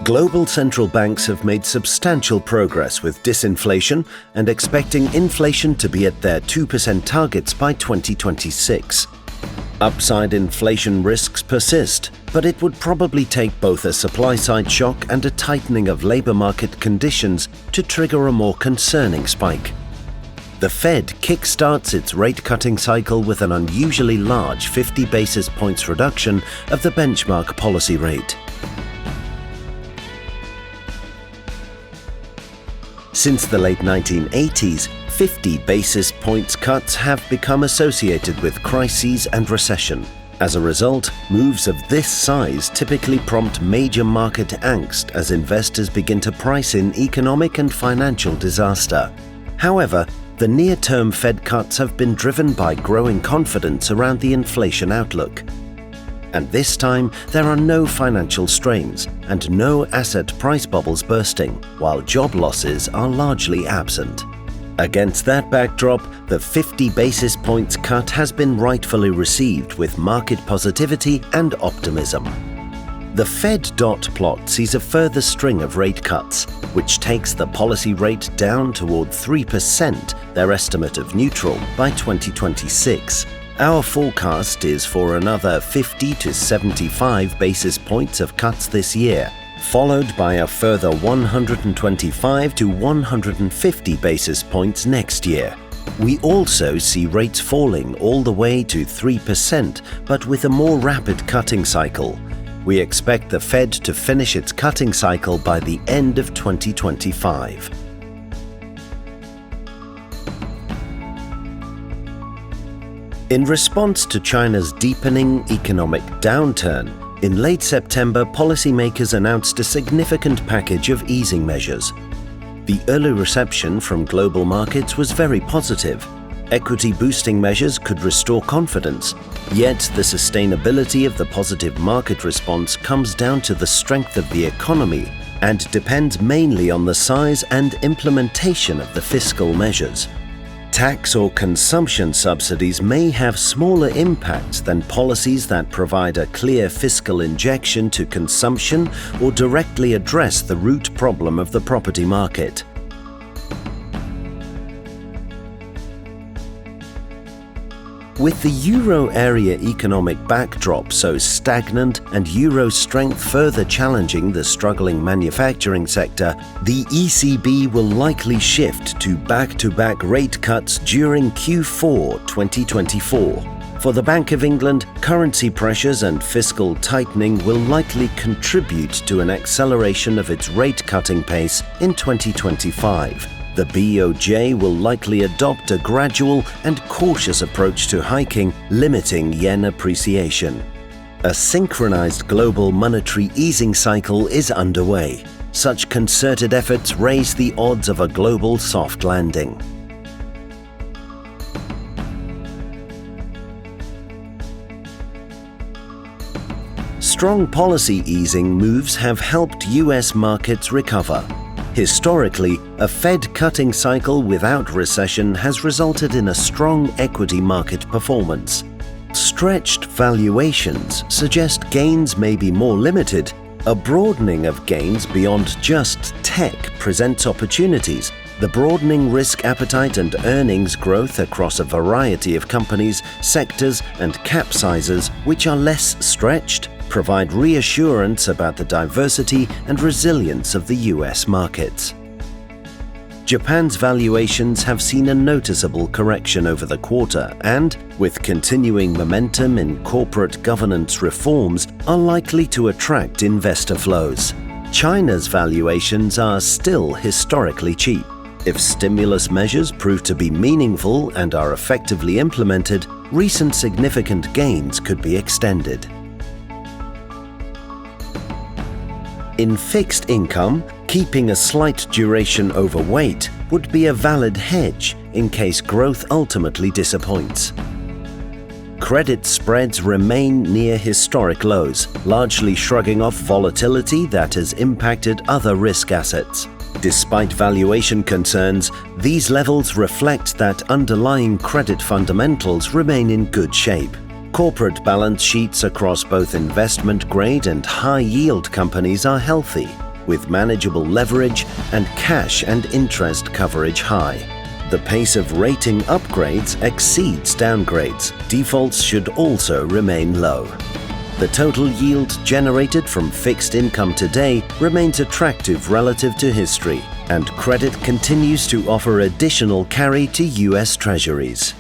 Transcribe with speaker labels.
Speaker 1: Global central banks have made substantial progress with disinflation and expecting inflation to be at their 2% targets by 2026. Upside inflation risks persist, but it would probably take both a supply-side shock and a tightening of labor market conditions to trigger a more concerning spike. The Fed kickstarts its rate-cutting cycle with an unusually large 50 basis points reduction of the benchmark policy rate. Since the late 1980s, 50 basis points cuts have become associated with crises and recession. As a result, moves of this size typically prompt major market angst as investors begin to price in economic and financial disaster. However, the near-term Fed cuts have been driven by growing confidence around the inflation outlook. And this time, there are no financial strains and no asset price bubbles bursting, while job losses are largely absent. Against that backdrop, the 50 basis points cut has been rightfully received with market positivity and optimism. The Fed dot plot sees a further string of rate cuts, which takes the policy rate down toward 3%, their estimate of neutral, by 2026. Our forecast is for another 50 to 75 basis points of cuts this year, followed by a further 125 to 150 basis points next year. We also see rates falling all the way to 3%, but with a more rapid cutting cycle. We expect the Fed to finish its cutting cycle by the end of 2025. In response to China's deepening economic downturn, in late September, policymakers announced a significant package of easing measures. The early reception from global markets was very positive. Equity-boosting measures could restore confidence, yet the sustainability of the positive market response comes down to the strength of the economy and depends mainly on the size and implementation of the fiscal measures. Tax or consumption subsidies may have smaller impacts than policies that provide a clear fiscal injection to consumption or directly address the root problem of the property market. With the euro area economic backdrop so stagnant and euro strength further challenging the struggling manufacturing sector, the ECB will likely shift to back-to-back rate cuts during Q4 2024. For the Bank of England, currency pressures and fiscal tightening will likely contribute to an acceleration of its rate-cutting pace in 2025. The BOJ will likely adopt a gradual and cautious approach to hiking, limiting yen appreciation. A synchronized global monetary easing cycle is underway. Such concerted efforts raise the odds of a global soft landing. Strong policy easing moves have helped US markets recover. Historically, a Fed cutting cycle without recession has resulted in a strong equity market performance. Stretched valuations suggest gains may be more limited. A broadening of gains beyond just tech presents opportunities. The broadening risk appetite and earnings growth across a variety of companies, sectors, and cap sizes, which are less stretched, provide reassurance about the diversity and resilience of the US markets. Japan's valuations have seen a noticeable correction over the quarter and, with continuing momentum in corporate governance reforms, are likely to attract investor flows. China's valuations are still historically cheap. If stimulus measures prove to be meaningful and are effectively implemented, recent significant gains could be extended. In fixed income, keeping a slight duration overweight would be a valid hedge in case growth ultimately disappoints. Credit spreads remain near historic lows, largely shrugging off volatility that has impacted other risk assets. Despite valuation concerns, these levels reflect that underlying credit fundamentals remain in good shape. Corporate balance sheets across both investment-grade and high-yield companies are healthy. with manageable leverage and cash and interest coverage high. The pace of rating upgrades exceeds downgrades. Defaults should also remain low. The total yield generated from fixed income today remains attractive relative to history, and credit continues to offer additional carry to US Treasuries.